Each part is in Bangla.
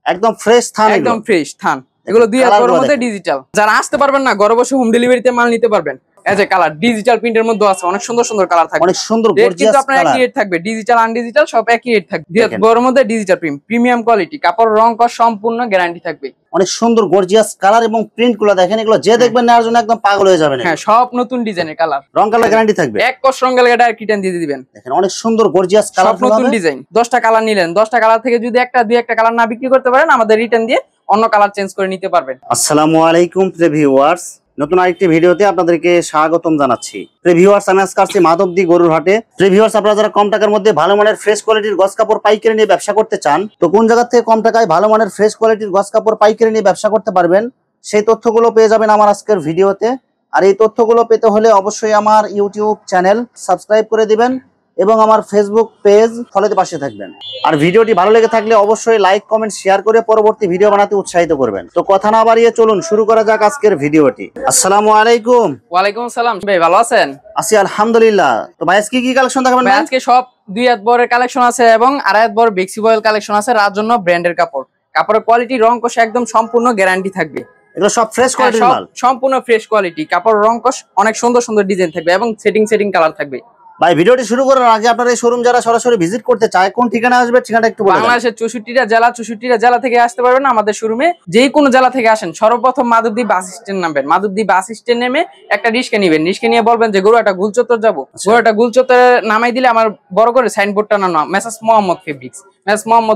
একদম ফ্রেশ থান, একদম ফ্রেশ থান। এগুলো 2 হাত বড়ের মধ্যে ডিজিটাল। যারা আসতে পারবেন না, ঘরে বসে হোম ডেলিভারিতে মাল নিতে পারবেন। এই যে কালার ডিজিটাল প্রিন্টের মধ্যে আছে, অনেক সুন্দর সুন্দর কালার থাকবে, অনেক সুন্দর গর্জিয়াস কিন্তু আপনার কালার। একই রেট থাকবে, ডিজিটাল আনডিজিটাল সব একই রেট থাকবে। 2 হাত বড়ের মধ্যে ডিজিটাল প্রিমিয়াম কোয়ালিটি, কাপড় রং কস সম্পূর্ণ গ্যারান্টি থাকবে। অনেক সুন্দর গর্জিয়াস কালার এবং প্রিন্ট গুলো দেখেন, এগুলো যে দেখবেন নেওয়ার জন্য একদম পাগল হয়ে যাবেন। হ্যাঁ, সব নতুন ডিজাইনের কালার, রং কালার গ্যারান্টি থাকবে, এক কস রং গেলে ডাইরেক্ট রিটার্ন দিয়ে দিবেন। দেখেন অনেক সুন্দর গর্জিয়াস কালার, সব নতুন ডিজাইন। 10টা কালার নিলেন, 10টা কালার থেকে যদি একটা দুই একটা কালার না বিক্রি করতে পারেন, আমাদের রিটার্ন দিয়ে অন্য কালার চেঞ্জ করে নিতে পারবেন। আসসালামু আলাইকুম প্রিয় ভিউয়ার্স, নতুন আরেকটি ভিডিওতে আপনাদেরকে স্বাগতম জানাচ্ছি। প্রিয় ভিউয়ার্স, আমি আজকে আসছি মাধবদী গরুর হাটে। প্রিয় ভিউয়ার্স, আপনারা যারা কম টাকার মধ্যে ভালো মানের ফ্রেশ কোয়ালিটির গস কাপড় পাইকারি নিয়ে ব্যবসা করতে চান, তো কোন জায়গা থেকে কম টাকায় ভালো মানের ফ্রেশ কোয়ালিটির গস কাপড় পাইকারি নিয়ে ব্যবসা করতে পারবেন, সেই তথ্যগুলো পেয়ে যাবেন আমার আজকের ভিডিওতে। আর এই তথ্যগুলো পেতে হলে অবশ্যই আমার ইউটিউব চ্যানেল সাবস্ক্রাইব করে দিবেন এবং আমার ফেসবুক পেজ ফলোতে পাশে থাকবেন। আর ভিডিওটি ভালো লেগে থাকলে অবশ্যই লাইক কমেন্ট শেয়ার করে পরবর্তী ভিডিও বানাতে উৎসাহিত করবেন। তো কথা না বাড়িয়ে চলুন শুরু করা যাক আজকের ভিডিওটি। আসসালামু আলাইকুম। ওয়ালাইকুম আসসালাম ভাই, ভালো আছেন? আছি আলহামদুলিল্লাহ। তো ভাই আজকে কি কালেকশন দেখাবেন? ভাই আজকে সব 2 হাত বড়ের কালেকশন আছে এবং আড়াই হাত বড় বেক্সি বয়েল কালেকশন আছে। রাত জন্য ব্র্যান্ডের কাপড়, কাপড়ের কোয়ালিটি রং কষ একদম সম্পূর্ণ গ্যারান্টি থাকবে। এগুলো সব ফ্রেশ কোয়ালিটির মাল, সম্পূর্ণ ফ্রেশ কোয়ালিটি, কাপড় রং কষ অনেক সুন্দর সুন্দর ডিজাইন থাকবে এবং সেটিং কালার থাকবে। ভাই ভিডিওটি শুরু করার আগে আপনারা এই শোরুম যারা সরাসরি ভিজিট করতে চায় কোন ঠিকানা আসবে, ঠিকানাটা একটু বলুন। বাংলাদেশের 64টা জেলা থেকে আসতে পারবেন আমাদের শোরুমে। যেই কোনো জেলা থেকে আসেন, সর্বপ্রথম মাধবদী বাস স্ট্যান্ড নামবেন। মাধবদী বাস স্ট্যান্ড নেমে একটা রিক্সা নিবেন, রিক্সা নিয়ে বলবেন যে গরুয়াটা গুলচত্বর যাবো। গরুয়াটা গুলচত্বরে নামাই দিলে আমার বড় করে সাইনবোর্ডটা নামা মেসাজ মোহাম্মদ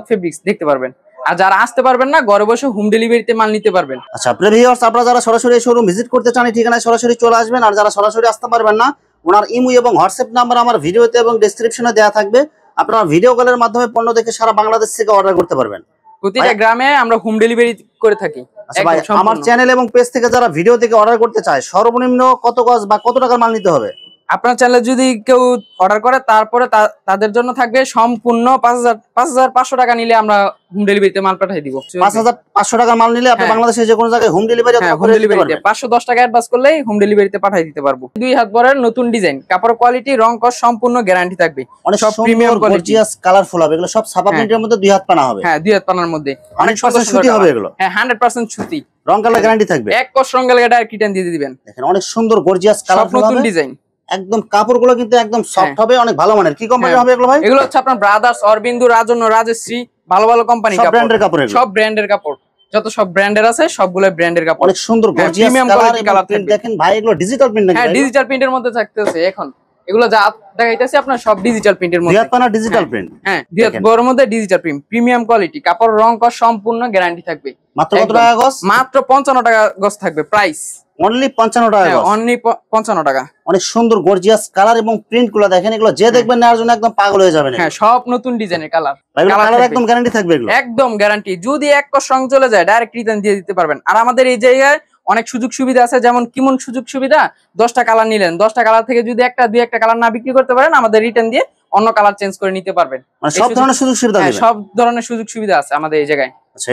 ফেব্রিক্স দেখতে পারবেন। আর যারা আসতে পারবেন না, ঘরে বসে হোম ডেলিভারিতে মাল নিতে পারবেন। আচ্ছা প্রিয় ভিউয়ার্স, আপনারা যারা সরাসরি এই শোরুম ভিজিট করতে চান এই ঠিকানায় সরাসরি চলে আসবেন। আর যারা সরাসরি আসতে পারবেন না, ওনার ইমো এবং হোয়াটসঅ্যাপ নাম্বার আমার ভিডিওতে এবং ডেসক্রিপশনে দেওয়া থাকবে। আপনারা ভিডিও কলের মাধ্যমে পণ্য দেখে সারা বাংলাদেশ থেকে অর্ডার করতে পারবেন। প্রতিটা গ্রামে আমরা হোম ডেলিভারি করে থাকি। আচ্ছা ভাই, আমার চ্যানেল এবং পেজ থেকে যারা ভিডিও থেকে অর্ডার করতে চায় সর্বনিম্ন কত গজ বা কত টাকার মাল নিতে হবে? আপনার চ্যানেলে যদি কেউ অর্ডার করে, তারপরে তাদের জন্য থাকবে সম্পূর্ণ 5,500 টাকা নিলে আমরা হোম ডেলিভারিতে মাল পাঠিয়ে দিব। 5,500 টাকার মাল নিলে আপনি বাংলাদেশের যে কোনো জায়গায় হোম ডেলিভারি হোম ডেলিভারিতে 510 টাকা অ্যাডভান্স করলেই হোম ডেলিভারিতে পাঠিয়ে দিতে পারবো। 2 হাত বড়ের নতুন ডিজাইন, কাপড় কোয়ালিটি রং কস সম্পূর্ণ গ্যারান্টি থাকবে। অনেক সব প্রিমিয়াম গর্জিয়াস কালারফুল হবে। এগুলো সব ছাপা প্রিন্টের মধ্যে 2 হাত পানা হবে। হ্যাঁ, 2 হাত পানার মধ্যে অনেক সুন্দর সুতি হবে এগুলো। হ্যাঁ, 100% সুতি। রং কালার গ্যারান্টি থাকবে, এক কস রং গেলে ডাইরেক্ট রিটার্ন দিয়ে দিবেন। দেখেন অনেক সুন্দর গর্জিয়াস কালারফুল নতুন ডিজাইন। একদম কাপড়গুলো কিন্তু একদম সফট হবে, অনেক ভালো মানের। কি কোম্পানি হবে এগুলো ভাই? এগুলো হচ্ছে আপনার ব্রাদার্স, অরবিন্দু, রাজন্য, রাজশ্রী, ভালো ভালো কোম্পানি কাপড়। সব ব্র্যান্ডের কাপড়, যত সব ব্র্যান্ডের আছে সবগুলো ব্র্যান্ডের কাপড়। অনেক সুন্দর গর্জিয়াস কালার প্রিন্ট দেখেন ভাই। এগুলো ডিজিটাল প্রিন্ট নাকি? হ্যাঁ, ডিজিটাল প্রিন্টের মধ্যে থাকতেছে এখন। এগুলো যা দেখাইতেছি আপনার সব ডিজিটাল প্রিন্টের মধ্যে। 2 হাত পানা ডিজিটাল প্রিন্ট। হ্যাঁ, 2 হাত বড়ের মধ্যে ডিজিটাল প্রিন্ট, প্রিমিয়াম কোয়ালিটি, কাপড় রং কস সম্পূর্ণ গ্যারান্টি থাকবে। মাত্র কত টাকা গজ? মাত্র 55 টাকা গজ থাকবে প্রাইস। অনলি 55 টাকা গজ। অনলি 55 টাকা। অনেক সুন্দর গর্জিয়াস কালার এবং প্রিন্ট গুলো দেখেন, এগুলো যে দেখবেন নেওয়ার জন্য একদম পাগল হয়ে যাবেন। হ্যাঁ, সব নতুন ডিজাইনের কালার। কালার একদম গ্যারান্টি থাকবে এগুলো। একদম গ্যারান্টি। যদি এক কস রং চলে যায় ডাইরেক্ট রিটার্ন দিয়ে দিতে পারবেন। আর আমাদের এই জায়গায় অনেক সুযোগ সুবিধা আছে। যেমন কেমন সুযোগ সুবিধা? 10টা কালার নিলেন, 10টা কালার থেকে যদি একটা দুই একটা কালার না বিক্রি করতে পারেন, আমাদের রিটার্ন দিয়ে অন্য কালার চেঞ্জ করে নিতে পারবেন। মানে সব ধরনের সুযোগ সুবিধা আছে। সব ধরনের সুযোগ সুবিধা আছে আমাদের এই জায়গায়। আচ্ছা,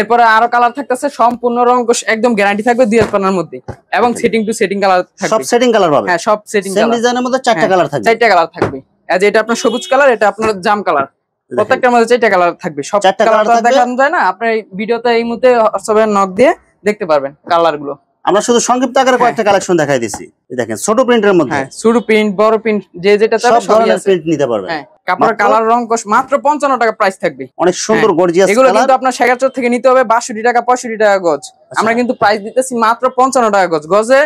এরপরে আরো কালার থাকতেছে, সম্পূর্ণ রং একদম গ্যারান্টি থাকবে 2 হাত পানার মধ্যে এবং সেটিং টু সেটিং কালার থাকবে। সব সেটিং কালার পাবে। হ্যাঁ, সব সেটিং সেম ডিজাইনের মধ্যে 4টা কালার থাকবে। 4টা কালার থাকবে। এই যে এটা আপনার সবুজ কালার, এটা আপনার জাম কালার। প্রত্যেকটার মধ্যে 4টা কালার থাকবে। সব কালার দেখানো যায় না, আপনি এই ভিডিওতে এই মুহূর্তে হোয়াটসঅ্যাপে নক দিয়ে দেখতে পারবেন কালার গুলো। আমরা শুধু সংক্ষিপ্ত আকারে কয়েকটা কালেকশন দেখাই দিছি। দেখেন ছোট প্রিন্টের মধ্যে। হ্যাঁ, ছোট প্রিন্ট, বড় প্রিন্ট, যেটা চাইবে সব ধরনের প্রিন্ট নিতে পারবেন। হ্যাঁ, কাপড়ের কালার রং কস মাত্র 55 টাকা প্রাইস থাকবে। অনেক সুন্দর গর্জিয়াস কালার। এগুলো কিন্তু আপনার শেখাচর থেকে নিতে হবে 62 টাকা 65 টাকা গজ। আমরা কিন্তু প্রাইস দিতেছি মাত্র 55 টাকা গজ। গজে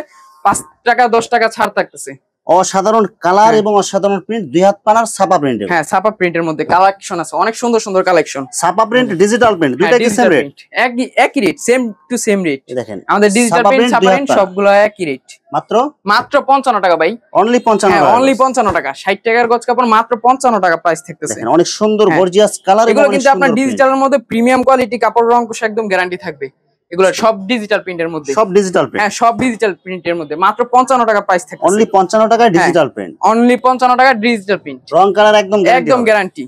5 টাকা 10 টাকা ছাড় থাকতেছে। অসাধারণ কালার এবং অসাধারণ প্রিন্ট, 2 হাত পানার ছাপা প্রিন্ট। হ্যাঁ, ছাপা প্রিন্টের মধ্যে কালেকশন আছে, অনেক সুন্দর সুন্দর কালেকশন। ছাপা প্রিন্ট, ডিজিটাল প্রিন্ট, দুইটা কি সেম রেট? একই rate, same to same rate. দেখেন আমাদের ডিজিটাল প্রিন্ট, ছাপা প্রিন্ট সবগুলো একই রেট। মাত্র 55 টাকা ভাই। অনলি 55 টাকা। অনলি 55 টাকা। 60 টাকার গজ কাপড় মাত্র 55 টাকা প্রাইস থাকতেছে। দেখেন অনেক সুন্দর গর্জিয়াস কালার। এগুলো কিন্তু আপনার ডিজিটালের মধ্যে প্রিমিয়াম কোয়ালিটি, কাপড় রং কোশ একদম গ্যারান্টি থাকবে। এগুলো সব ডিজিটাল প্রিন্টের মধ্যে। সব ডিজিটাল প্রিন্ট। হ্যাঁ, সব ডিজিটাল প্রিন্টের মধ্যে মাত্র 55 টাকা প্রাইস থাকে। অনলি 55 টাকা ডিজিটাল প্রিন্ট। অনলি 55 টাকা ডিজিটাল প্রিন্ট। রং কালার একদম গ্যারান্টি।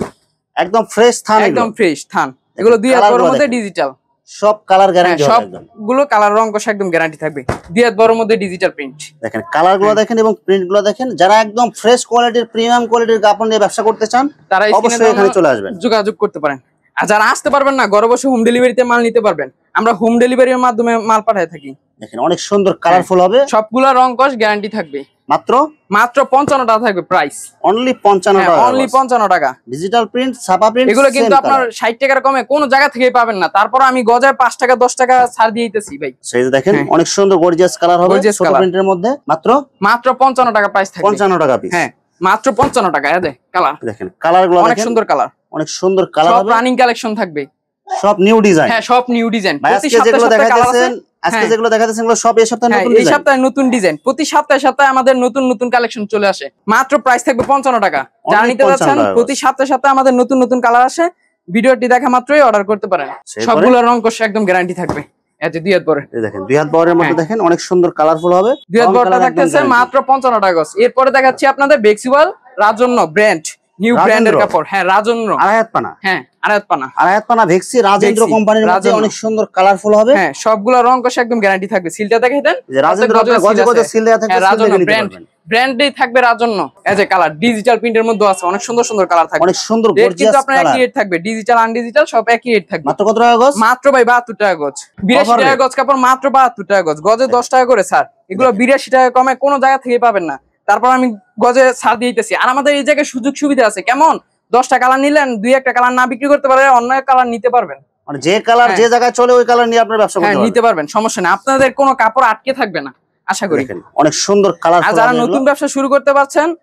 একদম ফ্রেশ থান। একদম ফ্রেশ থান। এগুলো 2 হাত বড়ের মধ্যে ডিজিটাল। সব কালার গ্যারান্টি হবে একদম। সবগুলো কালার রং কোশ একদম গ্যারান্টি থাকবে। 2 হাত বড়ের মধ্যে ডিজিটাল প্রিন্ট। দেখেন কালারগুলো দেখেন এবং প্রিন্টগুলো দেখেন। যারা একদম ফ্রেশ কোয়ালিটির প্রিমিয়াম কোয়ালিটির কাপড় নিয়ে ব্যবসা করতে চান, তারা অবশ্যই এখানে চলে আসবেন, যোগাযোগ করতে পারেন। আর যারা আসতে পারবেন না, ঘরে বসে হোম ডেলিভারিতে মাল নিতে পারবেন। আমরা হোম ডেলিভারির মাধ্যমে মাল পাঠায় থাকি। দেখেন অনেক সুন্দর কালারফুল হবে, সবগুলা রং কস গ্যারান্টি থাকবে। মাত্র 55 টাকা থাকবে প্রাইস, অনলি 55 টাকা, অনলি 55 টাকা। ডিজিটাল প্রিন্ট, ছাপা প্রিন্ট, এগুলো কিন্তু আপনার 60 টাকার কমে কোন জায়গা থেকেই পাবেন না। তারপর আমি গজায় 5 টাকা 10 টাকা ছাড় দিয়ে দিতেছি ভাই। সেই যে দেখেন অনেক সুন্দর গর্জিয়াস কালার হবে, ছোট প্রিন্টের মধ্যে মাত্র 55 টাকা প্রাইস থাকবে। 55 টাকা পিস, হ্যাঁ মাত্র 55 টাকা। এই কালার দেখেন, কালারগুলো অনেক সুন্দর কালার, অনেক সুন্দর কালার হবে, সব রানিং কালেকশন থাকবে, সব নিউ ডিজাইন। হ্যাঁ সব নিউ ডিজাইন। প্রতি সপ্তাহে দেখাচ্ছেন, আজকে যেগুলো দেখাচ্ছেন এগুলো সব এই সপ্তাহে নতুন ডিজাইন। এই সপ্তাহে নতুন ডিজাইন, প্রতি সপ্তাহে আমাদের নতুন নতুন কালেকশন চলে আসে। মাত্র প্রাইস থাকবে 55 টাকা। যারা নিতে যাচ্ছেন প্রতি সপ্তাহে আমাদের নতুন নতুন কালার আসে, ভিডিওটি দেখা মাত্রই অর্ডার করতে পারেন। সবগুলো রং কোশ একদম গ্যারান্টি থাকবে। এই যে দুই হাত বড়, এই দেখেন দুই হাত বড়ের মধ্যে দেখেন অনেক সুন্দর কালারফুল হবে। দুই হাত বড়টা থাকতেছে মাত্র 55 টাকা। এরপরে দেখাচ্ছি আপনাদের বেক্সিওয়াল রাজন্য ব্র্যান্ড, নিউ ব্র্যান্ডের কাপড়। হ্যাঁ রাজন্য আড়াইহাত পানা, হ্যাঁ আড়াইহাত পানা ভেক্সি রাজেন্দ্র কোম্পানির মধ্যে অনেক সুন্দর কালারফুল হবে। হ্যাঁ সবগুলো রং কোশ একদম গ্যারান্টি থাকবে। সিলটা দেখে দেন, যে রাজেন্দ্র গজে গজে সিল দেয়া থাকে, রাজন্য ব্র্যান্ডেই থাকবে রাজন্য। এই যে কালার ডিজিটাল প্রিন্টের মধ্যে আছে, অনেক সুন্দর সুন্দর কালার থাকবে, অনেক সুন্দর গর্জিয়াস কালার। কিন্তু আপনার একই রেট থাকবে, ডিজিটাল আনডিজিটাল সব একই রেট থাকবে। মাত্র কত টাকা গজ? মাত্র ভাই 72 টাকা গজ। 82 টাকা গজ কাপড়, মাত্র 72 টাকা গজ। গজে 10 টাকা করে স্যার, এগুলো 82 টাকা কমে কোনো জায়গা থেকে পাবেন না। তারপর আমি গজে ছাড় দিয়ে দিতেছি। আর আমাদের এই জায়গায় সুযোগ সুবিধা আছে, কেমন 10টা কালার নিলেন, 2-1টা কালার না বিক্রি করতে পারলে অন্য কালার নিতে পারবেন। মানে যে কালার যে জায়গায় চলে ওই কালার নিয়ে আপনার ব্যবসা করতে পারবেন, নিতে পারবেন, সমস্যা নেই। আপনাদের কোনো কাপড় আটকে থাকবে না আশা করি। অনেক সুন্দর কালার। আর যারা নতুন ব্যবসা শুরু করতে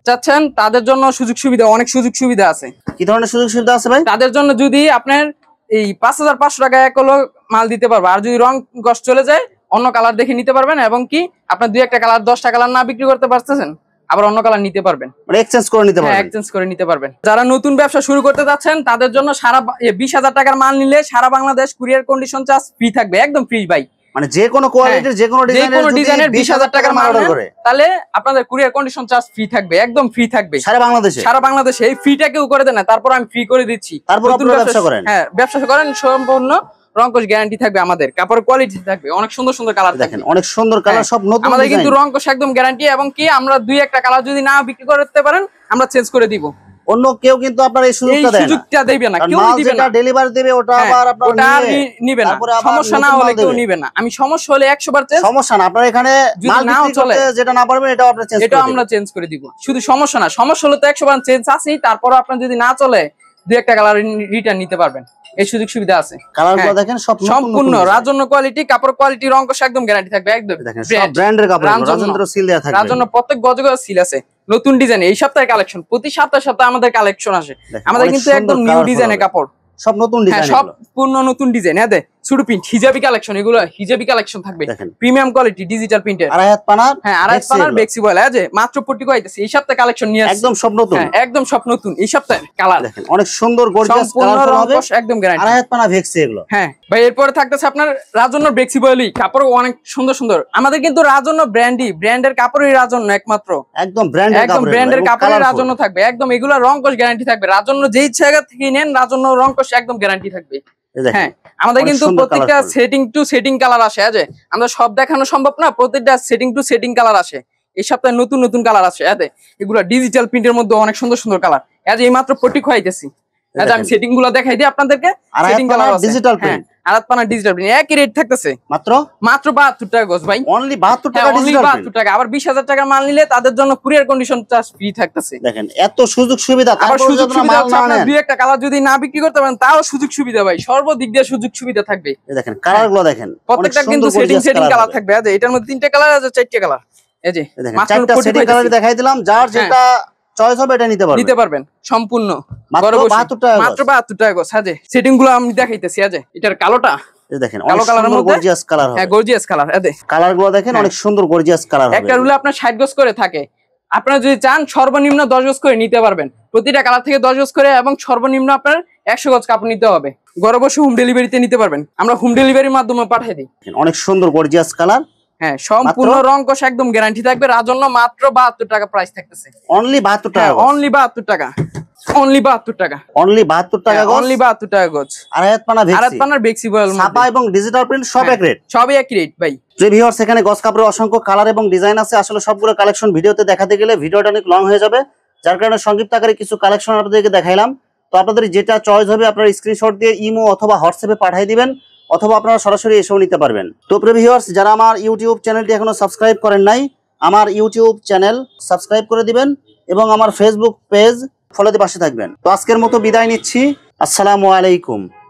চাচ্ছেন তাদের জন্য সুযোগ সুবিধা, অনেক সুযোগ সুবিধা আছে। কি ধরনের সুযোগ সুবিধা আছে ভাই? তাদের জন্য যদি আপনার এই 5500 টাকা এক হলো মাল দিতে পারবো, আর যদি রং কষ্ট চলে যায় অন্য কালার দেখে নিতে পারবেন। এবং কি আপনার 2-1টা কালার 10টা কালার না বিক্রি করতে পারতেছেন, আবার অন্য কালার নিতে পারবেন, মানে এক্সচেঞ্জ করে নিতে পারবেন। এক্সচেঞ্জ করে নিতে পারবেন। যারা নতুন ব্যবসা শুরু করতে যাচ্ছেন তাদের জন্য 20,000 টাকার মাল নিলে সারা Bangladesh courier condition charge free থাকবে, একদম ফ্রি ভাই। মানে যে কোনো কোয়ালিটির যে কোনো ডিজাইনের 20,000 টাকার মাল অর্ডার করে তাহলে আপনাদের কুরিয়ার কন্ডিশন চার্জ ফ্রি থাকবে, একদম ফ্রি থাকবে সারা বাংলাদেশে। এই ফ্রিটা কেউ করে দেন না, তারপর আমি ফ্রি করে দিচ্ছি। তারপর আপনারা ব্যবসা করেন। হ্যাঁ ব্যবসা করেন, সম্পূর্ণ রংকশ গ্যারান্টি থাকবে, আমাদের কাপড়ের কোয়ালিটি থাকবে, অনেক সুন্দর সুন্দর কালার দেখেন, অনেক সুন্দর কালার, সব নতুন। আমাদের কিন্তু রংকশ একদম গ্যারান্টি। এবং কি আমরা 2-1টা কালার যদি না বিক্রি করতে পারেন আমরা চেঞ্জ করে দিব। অন্য কেউ কিন্তু আপনার এই সুযোগটা দেবে না, কেউ দিবে না। ডেলিভারি দেবে ওটা আবার আপনারা নিবে না, সমস্যা না হলে কেউ নিবে না। আমি সমস্যা হলে 100 বার চেঞ্জ, সমস্যা না। আপনারা এখানে মাল বিক্রি করতে যেটা না পারবেন এটা আপনারা চেঞ্জ করে দিবেন, এটা আমরা চেঞ্জ করে দিব। শুধু সমস্যা না, সমস্যা হলে তো 100 বার চেঞ্জ আছেই। তারপর আপনার যদি না চলে 2-1টা কালার রিটার্ন নিতে পারবেন, এই সুযোগ সুবিধা আছে। কালারগুলো দেখেন সব সম্পূর্ণ রাজন্য কোয়ালিটি, কাপড় কোয়ালিটি, রংকশ একদম গ্যারান্টি থাকবে, একদম দেখেন সব ব্র্যান্ডের কাপড়, রাজেন্দ্র সিল দেয়া থাকবে। রাজন্য প্রত্যেক গজে গজে সিল আছে, নতুন ডিজাইন। এই সপ্তাহে কালেকশন, প্রতি সপ্তাহে আমাদের কালেকশন আসে। আমাদের কিন্তু একদম নিউ ডিজাইনের কাপড়, সব নতুন ডিজাইন, সব পূর্ণ নতুন ডিজাইন। হ্যাঁ ছোট প্রিন্ট হিজাবি কালেকশন, এগুলো হিজাবি কালেকশন থাকবে, প্রিমিয়াম কোয়ালিটি ডিজিটাল প্রিন্টের। আড়াইহাত পানার, হ্যাঁ আড়াইহাত পানার বেক্সিওয়াল। যে মাত্র পট্টি কইতেছি, এই সপ্তাহে কালেকশন নিয়ে আসছে, একদম সব নতুন, একদম সব নতুন। এই সপ্তাহে কালার দেখেন অনেক সুন্দর গর্জিয়াস কালার হবে, একদম গ্যারান্টি। আড়াইহাত পানা ভেক্সি এগুলো। হ্যাঁ ভাই এরপরে থাকতেছে আপনার রাজন্য বেক্সিওয়ালি কাপড়, অনেক সুন্দর সুন্দর। আমাদের কিন্তু রাজন্য ব্র্যান্ডের কাপড়ই রাজন্য একমাত্র, একদম ব্র্যান্ডের কাপড়ের রাজন্য থাকবে, একদম এগুলো রংকশ গ্যারান্টি থাকবে। রাজন্য যেই জায়গা থেকে নেন রাজন্য রংকশ একদম গ্যারান্টি থাকবে। হ্যাঁ আমাদের কিন্তু প্রত্যেকটা সেটিং টু সেটিং কালার আসে। যে আমরা সব দেখানো সম্ভব না, প্রত্যেকটা সেটিং টু সেটিং কালার আসে। এই সপ্তাহে নতুন নতুন কালার আসে। এগুলো ডিজিটাল প্রিন্টের মধ্যে অনেক সুন্দর সুন্দর কালার। এই মাত্র পট্টি খাইতেছি, আমি সেটিং গুলো দেখাই দিই আপনাদেরকে। সেটিং কালার ডিজিটাল প্রিন্ট, আড়াইহাত ডিজিটাল প্রিন্ট একই রেট থাকতেছে, মাত্র 72 টাকা গজ ভাই, অনলি 72 টাকা ডিজিটাল প্রিন্ট। 72 টাকা। আবার 20,000 টাকার মাল নিলে তাদের জন্য কুরিয়ার কন্ডিশন চার্জ ফ্রি থাকতেছে। দেখেন এত সুযোগ সুবিধা, তারপর সুযোগ সুবিধা হচ্ছে আপনারা 2-1টা কালার যদি না বিক্রি করতে পারেন তাও সুযোগ সুবিধা ভাই, সর্বদিক দিয়ে সুযোগ সুবিধা থাকবে। দেখেন কালারগুলো দেখেন, প্রত্যেকটা কিন্তু সেটিং কালার থাকবে। এটার মধ্যে 3টে কালার আছে, 4টে কালার। এই যে মাত্র 4টা সেটিং কালার দেখাই দিলাম, যার যেটা চয়েস হবে এটা নিতে পারবেন সম্পূর্ণ। মাত্র 72 টাকা, মাত্র 72 টাকা গজ। সেটিং গুলো আমি দেখাইতেছি। এটার কালোটা দেখেন, কালো কালারের মধ্যে গর্জিয়াস কালার হবে। হ্যাঁ গর্জিয়াস কালার। কালারগুলো দেখেন অনেক সুন্দর গর্জিয়াস কালার হবে। একটা রুলে আপনার 60 গজ করে থাকে, আপনারা যদি চান সর্বনিম্ন 10 গজ করে নিতে পারবেন, প্রতিটা কালার থেকে 10 গজ করে, এবং সর্বনিম্ন আপনার 100 গজ কাপড় নিতে হবে। ঘরে বসে হোম ডেলিভারিতে নিতে পারবেন, আমরা হোম ডেলিভারির মাধ্যমে পাঠিয়ে দিই। অনেক সুন্দর গর্জিয়াস কালার। হ্যাঁ সম্পূর্ণ রংকশ একদম গ্যারান্টি থাকবে। রাজন্য মাত্র 72 টাকা প্রাইস থাকতেছে, অনলি 72 টাকা, অনলি 72 টাকা, অনলি 72 টাকা, অনলি 72 টাকা গজ, অনলি 72 টাকা গজ। আড়াইহাত পানার বেক্সিওয়াল ছাপা এবং ডিজিটাল প্রিন্ট সব এক রেট, সবই এক রেট ভাই। যে ভিউয়ার্স এখানে গজ কাপড়ের অসংখ্য কালার এবং ডিজাইন আছে, আসলে সবগুলো কালেকশন ভিডিওতে দেখাতে গেলে ভিডিওটা অনেক লং হয়ে যাবে, যার কারণে সংক্ষিপ্ত আকারে কিছু কালেকশন আপনাদেরকে দেখাইলাম। তো আপনাদের যেটা চয়েস হবে আপনারা স্ক্রিনশট দিয়ে ইমো অথবা হোয়াটসঅ্যাপে পাঠিয়ে দিবেন, অথবা আপনারা সরাসরি এসেও নিতে পারবেন। তো প্রিয় ভিউয়ার্স, যারা আমার ইউটিউব চ্যানেলটি এখনো সাবস্ক্রাইব করেন নাই, আমার ইউটিউব চ্যানেল সাবস্ক্রাইব করে দিবেন এবং আমার ফেসবুক পেজ ফলোতে পাশে থাকবেন। তো আজকের মতো বিদায় নিচ্ছি। আসসালামু আলাইকুম।